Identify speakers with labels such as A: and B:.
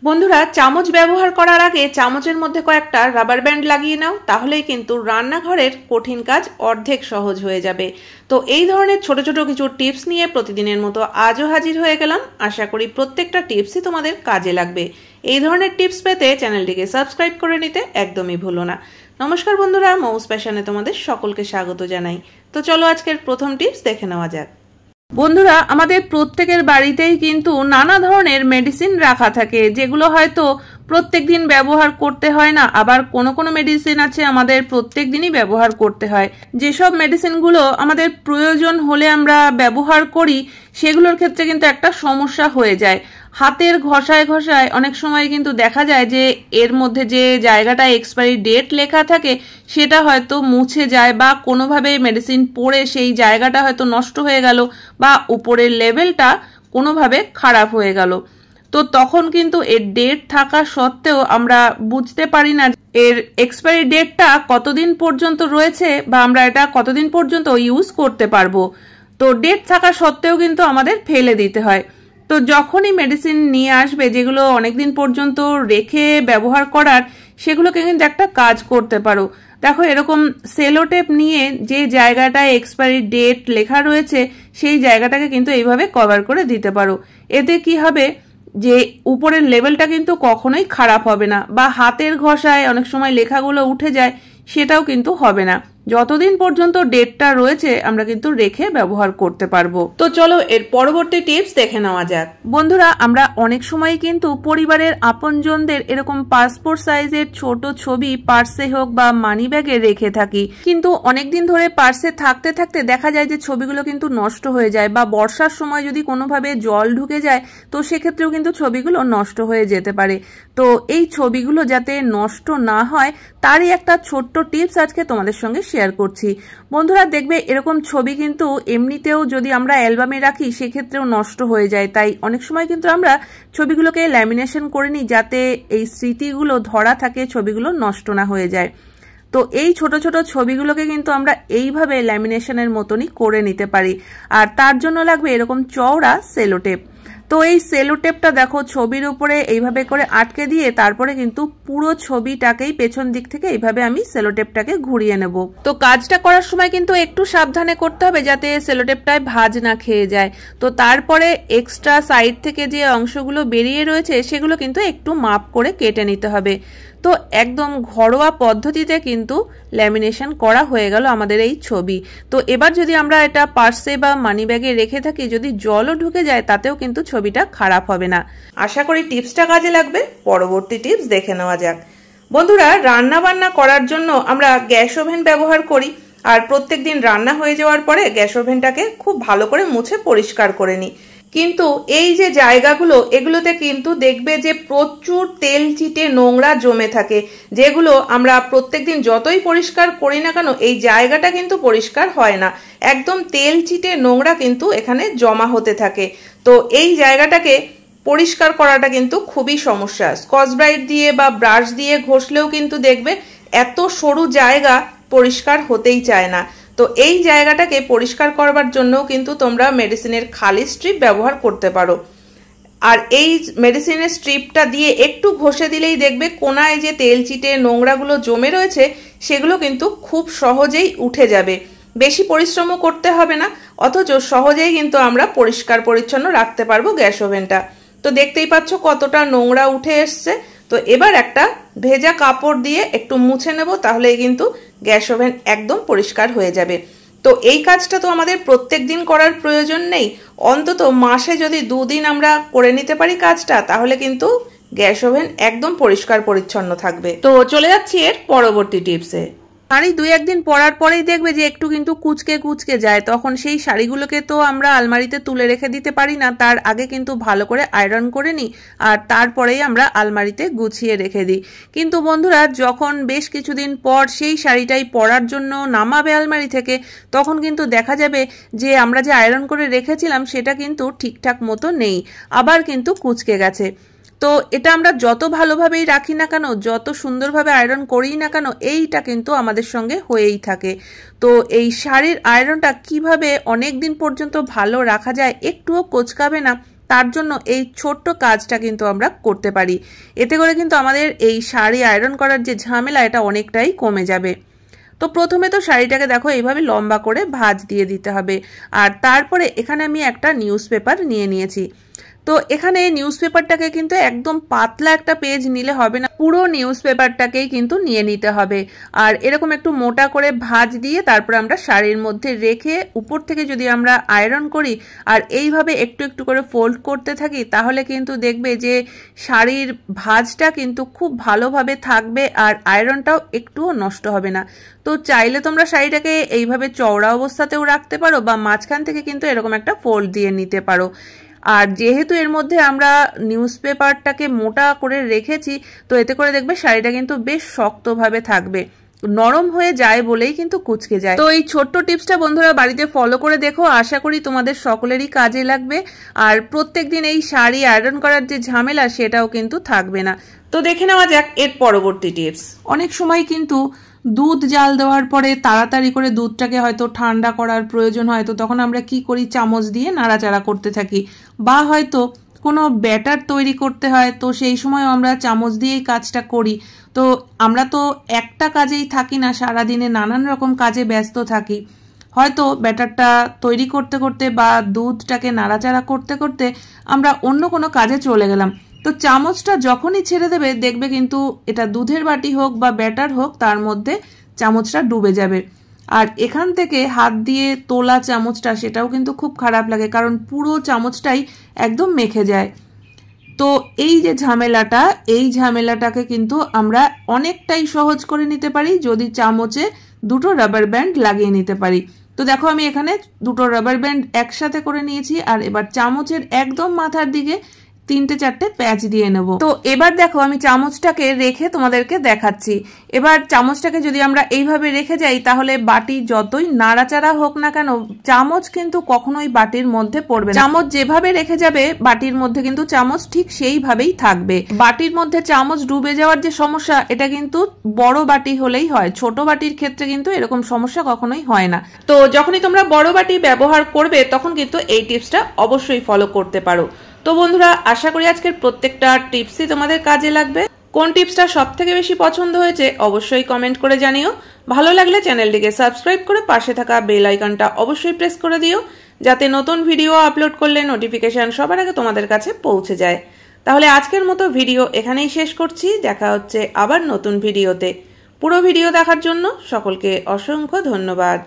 A: বন্ধুরা, চামচ ব্যবহার করার আগে চামচের মধ্যে কয়েকটা রাবার ব্যান্ড লাগিয়ে নাও, তাহলেই কিন্তু রান্নাঘরের কঠিন কাজ অর্ধেক সহজ হয়ে যাবে। তো এই ধরনের ছোট ছোট কিছু টিপস নিয়ে প্রতিদিনের মতো আজও হাজির হয়ে গেলাম। আশা করি প্রত্যেকটা টিপসই তোমাদের কাজে লাগবে। এই ধরনের টিপস পেতে চ্যানেলটিকে সাবস্ক্রাইব করে নিতে একদমই ভুলো না। নমস্কার বন্ধুরা, মৌস প্যাশনে তোমাদের সকলকে স্বাগত জানাই। তো চলো আজকের প্রথম টিপস দেখে নেওয়া যাক। বন্ধুরা, আমাদের প্রত্যেকের বাড়িতেই কিন্তু নানা ধরনের মেডিসিন রাখা থাকে, যেগুলো হয়তো প্রত্যেক দিন ব্যবহার করতে হয় না, আবার কোনো কোনো মেডিসিন আছে আমাদের প্রত্যেক দিনই ব্যবহার করতে হয়। যেসব মেডিসিনগুলো আমাদের প্রয়োজন হলে আমরা ব্যবহার করি, সেগুলোর ক্ষেত্রে কিন্তু একটা সমস্যা হয়ে যায়। হাতের ঘষায় ঘষায় অনেক সময় কিন্তু দেখা যায় যে এর মধ্যে যে জায়গাটা এক্সপায়ারি ডেট লেখা থাকে সেটা হয়তো মুছে যায়, বা কোনোভাবে মেডিসিন পড়ে সেই জায়গাটা হয়তো নষ্ট হয়ে গেল, বা উপরের লেভেলটা কোনোভাবে খারাপ হয়ে গেল। তো তখন কিন্তু এর ডেট থাকা সত্ত্বেও আমরা বুঝতে পারি না এর এক্সপায়ারি ডেটটা কতদিন পর্যন্ত রয়েছে, বা আমরা এটা কতদিন পর্যন্ত ইউজ করতে পারবো। তো ডেট থাকা সত্ত্বেও কিন্তু আমাদের ফেলে দিতে হয়। তো যখনই মেডিসিন নিয়ে আসবে যেগুলো অনেকদিন পর্যন্ত রেখে ব্যবহার করার, সেগুলোকে কিন্তু একটা কাজ করতে পারো। দেখো, এরকম সেলোটেপ নিয়ে যে জায়গাটায় এক্সপায়ারি ডেট লেখা রয়েছে সেই জায়গাটাকে কিন্তু এইভাবে কভার করে দিতে পারো। এতে কি হবে যে উপরের লেভেলটা কিন্তু কখনোই খারাপ হবে না, বা হাতের ঘষায় অনেক সময় লেখাগুলো উঠে যায়, সেটাও কিন্তু হবে না। যতদিন পর্যন্ত ডেটটা রয়েছে আমরা কিন্তু রেখে ব্যবহার করতে পারবো। তো চলো এর পরবর্তী টিপস দেখে নেওয়া যাক। বন্ধুরা, আমরা অনেক সময় কিন্তু পরিবারের আপনজনদের এরকম পাসপোর্ট সাইজের ছোট ছবি পার্সে হোক বা মানি ব্যাগে রেখে থাকি, কিন্তু অনেকদিন ধরে পার্সে থাকতে থাকতে দেখা যায় যে ছবিগুলো কিন্তু নষ্ট হয়ে যায়, বা বর্ষার সময় যদি কোনোভাবে জল ঢুকে যায় তো সেক্ষেত্রেও কিন্তু ছবিগুলো নষ্ট হয়ে যেতে পারে। তো এই ছবিগুলো যাতে নষ্ট না হয় তারই একটা ছোট্ট টিপস আজকে তোমাদের সঙ্গে শেয়ার করছি। বন্ধুরা, দেখবে এরকম ছবি কিন্তু এমনিতেও যদি আমরা অ্যালবামে রাখি সেক্ষেত্রেও নষ্ট হয়ে যায়, তাই অনেক সময় কিন্তু আমরা ছবিগুলোকে ল্যামিনেশন করে নিই যাতে এই স্মৃতিগুলো ধরা থাকে, ছবিগুলো নষ্ট না হয়ে যায়। তো এই ছোট ছোট ছবিগুলোকে কিন্তু আমরা এইভাবে ল্যামিনেশনের মতনই করে নিতে পারি, আর তার জন্য লাগবে এরকম চওড়া সেলোটেপ। তো এই সেলোটেপটা দেখো ছবির উপরে এইভাবে করে আটকে দিয়ে তারপরে কিন্তু পুরো ছবিটাকেই পেছন দিক থেকে এইভাবে আমি সেলোটেপটাকে ঘুরিয়ে নেব। তো কাজটা করার সময় কিন্তু একটু সাবধানে করতে হবে যাতে সেলোটেপটায় ভাঁজ না খেয়ে যায়। তো তারপরে এক্সট্রা সাইড থেকে যে অংশগুলো বেরিয়ে রয়েছে সেগুলো কিন্তু একটু মাপ করে কেটে নিতে হবে। তো একদম ঘরোয়া পদ্ধতিতে কিন্তু ল্যামিনেশন করা হয়ে গেল আমাদের এই ছবি। তো এবার যদি আমরা এটা পার্সে বা মানি ব্যাগে রেখে থাকি, যদি জলও ঢুকে যায় তাতেও কিন্তু ছবিটা খারাপ হবে না। আশা করি টিপসটা কাজে লাগবে। পরবর্তী টিপস দেখে নেওয়া যাক। বন্ধুরা, রান্না বান্না করার জন্য আমরা গ্যাস ওভেন ব্যবহার করি, আর প্রত্যেকদিন রান্না হয়ে যাওয়ার পরে গ্যাস ওভেনটাকে খুব ভালো করে মুছে পরিষ্কার করে নিই। কিন্তু এই যে জায়গাগুলো, এগুলোতে কিন্তু দেখবে যে প্রচুর তেল চিটে নোংরা জমে থাকে, যেগুলো আমরা প্রত্যেকদিন যতই পরিষ্কার করি না কেন এই জায়গাটা কিন্তু পরিষ্কার হয় না। একদম তেল চিটে নোংরা কিন্তু এখানে জমা হতে থাকে। তো এই জায়গাটাকে পরিষ্কার করাটা কিন্তু খুবই সমস্যা। স্কচ ব্রাইট দিয়ে বা ব্রাশ দিয়ে ঘষলেও কিন্তু দেখবে এত সরু জায়গা পরিষ্কার হতেই চায় না। তো এই জায়গাটাকে পরিষ্কার করবার জন্যও কিন্তু তোমরা মেডিসিনের খালি স্ট্রিপ ব্যবহার করতে পারো। আর এই মেডিসিনের স্ট্রিপটা দিয়ে একটু ঘষে দিলেই দেখবে কোনায় যে তেল চিটে নোংরাগুলো জমে রয়েছে সেগুলো কিন্তু খুব সহজেই উঠে যাবে। বেশি পরিশ্রমও করতে হবে না, অথচ সহজেই কিন্তু আমরা পরিষ্কার পরিচ্ছন্ন রাখতে পারবো গ্যাস ওভেনটা। তো দেখতেই পাচ্ছ কতটা নোংরা উঠে এসছে। তো এবার একটা ভেজা কাপড় দিয়ে একটু মুছে নেব, তাহলেই কিন্তু গ্যাস ওভেন একদম পরিষ্কার হয়ে যাবে। তো এই কাজটা তো আমাদের প্রত্যেক দিন করার প্রয়োজন নেই, অন্তত মাসে যদি 2 দিন আমরা করে নিতে পারি কাজটা, তাহলে কিন্তু গ্যাস ওভেন একদম পরিষ্কার পরিচ্ছন্ন থাকবে। তো চলে যাচ্ছি এর পরবর্তী টিপসে। শাড়ি 2-1 দিন পরার পরেই দেখবে যে একটু কিন্তু কুচকে কুচকে যায়, তখন সেই শাড়িগুলোকে তো আমরা আলমারিতে তুলে রেখে দিতে পারি না, তার আগে কিন্তু ভালো করে আয়রন করে নিই, আর তারপরেই আমরা আলমারিতে গুছিয়ে রেখে দিই। কিন্তু বন্ধুরা, যখন বেশ কিছুদিন পর সেই শাড়িটাই পরার জন্য নামাবে আলমারি থেকে, তখন কিন্তু দেখা যাবে যে আমরা যে আয়রন করে রেখেছিলাম সেটা কিন্তু ঠিকঠাক মতো নেই, আবার কিন্তু কুচকে গেছে। তো এটা আমরা যত ভালোভাবেই রাখি না কেন, যত সুন্দরভাবে আয়রন করি না কেন, এইটা কিন্তু আমাদের সঙ্গে হয়েই থাকে। তো এই শাড়ির আয়রনটা কিভাবে অনেক দিন পর্যন্ত ভালো রাখা যায়, একটুও কোচকাবে না, তার জন্য এই ছোট্ট কাজটা কিন্তু আমরা করতে পারি। এতে করে কিন্তু আমাদের এই শাড়ি আয়রন করার যে ঝামেলা এটা অনেকটাই কমে যাবে। তো প্রথমে তো শাড়িটাকে দেখো এইভাবে লম্বা করে ভাঁজ দিয়ে দিতে হবে। আর তারপরে এখানে আমি একটা নিউজ পেপার নিয়ে নিয়েছি। তো এখানে নিউজ পেপারটাকে কিন্তু একদম পাতলা একটা পেজ নিলে হবে না, পুরো নিউজ পেপারটাকেই কিন্তু নিয়ে নিতে হবে। আর এরকম একটু মোটা করে ভাঁজ দিয়ে তারপরে আমরা শাড়ির মধ্যে রেখে উপর থেকে যদি আমরা আয়রন করি আর এইভাবে একটু একটু করে ফোল্ড করতে থাকি, তাহলে কিন্তু দেখবে যে শাড়ির ভাঁজটা কিন্তু খুব ভালোভাবে থাকবে আর আয়রনটাও একটুও নষ্ট হবে না। তো চাইলে তোমরা শাড়িটাকে এইভাবে চওড়া অবস্থাতেও রাখতে পারো বা মাঝখান থেকে কিন্তু এরকম একটা ফোল্ড দিয়ে নিতে পারো। আর যেহেতু এর মধ্যে আমরা নিউজ পেপারটাকে মোটা করে রেখেছি, তো এতে করে দেখবে শাড়িটা কিন্তু বেশ শক্তভাবে থাকবে, নরম হয়ে যায় বলেই কিন্তু কুঁচকে যায়। তো এই ছোট্ট টিপসটা বন্ধুরা বাড়িতে ফলো করে দেখো, আশা করি তোমাদের সকলেরই কাজে লাগবে। আর প্রত্যেকদিন এই শাড়ি আয়রন করার যে ঝামেলা সেটাও কিন্তু থাকবে না। তো দেখে নেওয়া যাক এর পরবর্তী টিপস। অনেক সময় কিন্তু দুধ জাল দেওয়ার পরে তাড়াতাড়ি করে দুধটাকে হয়তো ঠান্ডা করার প্রয়োজন হয়, তো তখন আমরা কি করি, চামচ দিয়ে নাড়াচাড়া করতে থাকি, বা হয়তো কোনো ব্যাটার তৈরি করতে হয়, তো সেই সময় আমরা চামচ দিয়েই কাজটা করি। তো আমরা তো একটা কাজেই থাকি না, সারাদিনে নানান রকম কাজে ব্যস্ত থাকি। হয়তো ব্যাটারটা তৈরি করতে করতে বা দুধটাকে নাড়াচাড়া করতে করতে আমরা অন্য কোনো কাজে চলে গেলাম, তো চামচটা যখনই ছেড়ে দেবে দেখবে কিন্তু এটা দুধের বাটি হোক বা ব্যাটার হোক তার মধ্যে চামচটা ডুবে যাবে। আর এখান থেকে হাত দিয়ে তোলা চামচটা সেটাও কিন্তু খুব খারাপ লাগে, কারণ পুরো চামচটাই একদম মেখে যায়। তো এই যে ঝামেলাটা, এই ঝামেলাটাকে কিন্তু আমরা অনেকটাই সহজ করে নিতে পারি যদি চামচে দুটো রাবার ব্যান্ড লাগিয়ে নিতে পারি। তো দেখো আমি এখানে দুটো রাবার ব্যান্ড একসাথে করে নিয়েছি, আর এবার চামচের একদম মাথার দিকে 3-4টে প্যাচ দিয়ে নেব। তো এবার দেখো আমি চামচটাকে রেখে তোমাদেরকে দেখাচ্ছি। এবার চামচটাকে যদি আমরা এইভাবে রেখে যাই, তাহলে বাটি যতই নাড়াচাড়া হোক না কেন চামচ কিন্তু কখনোই বাটির মধ্যে পড়বে না। চামচ যেভাবে রেখে যাবে বাটির মধ্যে কিন্তু চামচ ঠিক সেইভাবেই থাকবে। বাটির মধ্যে চামচ ডুবে যাওয়ার যে সমস্যা, এটা কিন্তু বড় বাটি হলেই হয়, ছোট বাটির ক্ষেত্রে কিন্তু এরকম সমস্যা কখনোই হয় না। তো যখনই তোমরা বড় বাটি ব্যবহার করবে তখন কিন্তু এই টিপসটা অবশ্যই ফলো করতে পারো। তো বন্ধুরা আশা করি আজকের প্রত্যেকটা টিপসই তোমাদের কাজে লাগবে। কোন টিপসটা সবথেকে বেশি পছন্দ হয়েছে অবশ্যই কমেন্ট করে জানিও। ভালো লাগলে চ্যানেলটিকে সাবস্ক্রাইব করে পাশে থাকা বেল আইকনটা অবশ্যই প্রেস করে দিও, যাতে নতুন ভিডিও আপলোড করলে নোটিফিকেশন সবার আগে তোমাদের কাছে পৌঁছে যায়। তাহলে আজকের মতো ভিডিও এখানেই শেষ করছি, দেখা হচ্ছে আবার নতুন ভিডিওতে। পুরো ভিডিও দেখার জন্য সকলকে অসংখ্য ধন্যবাদ।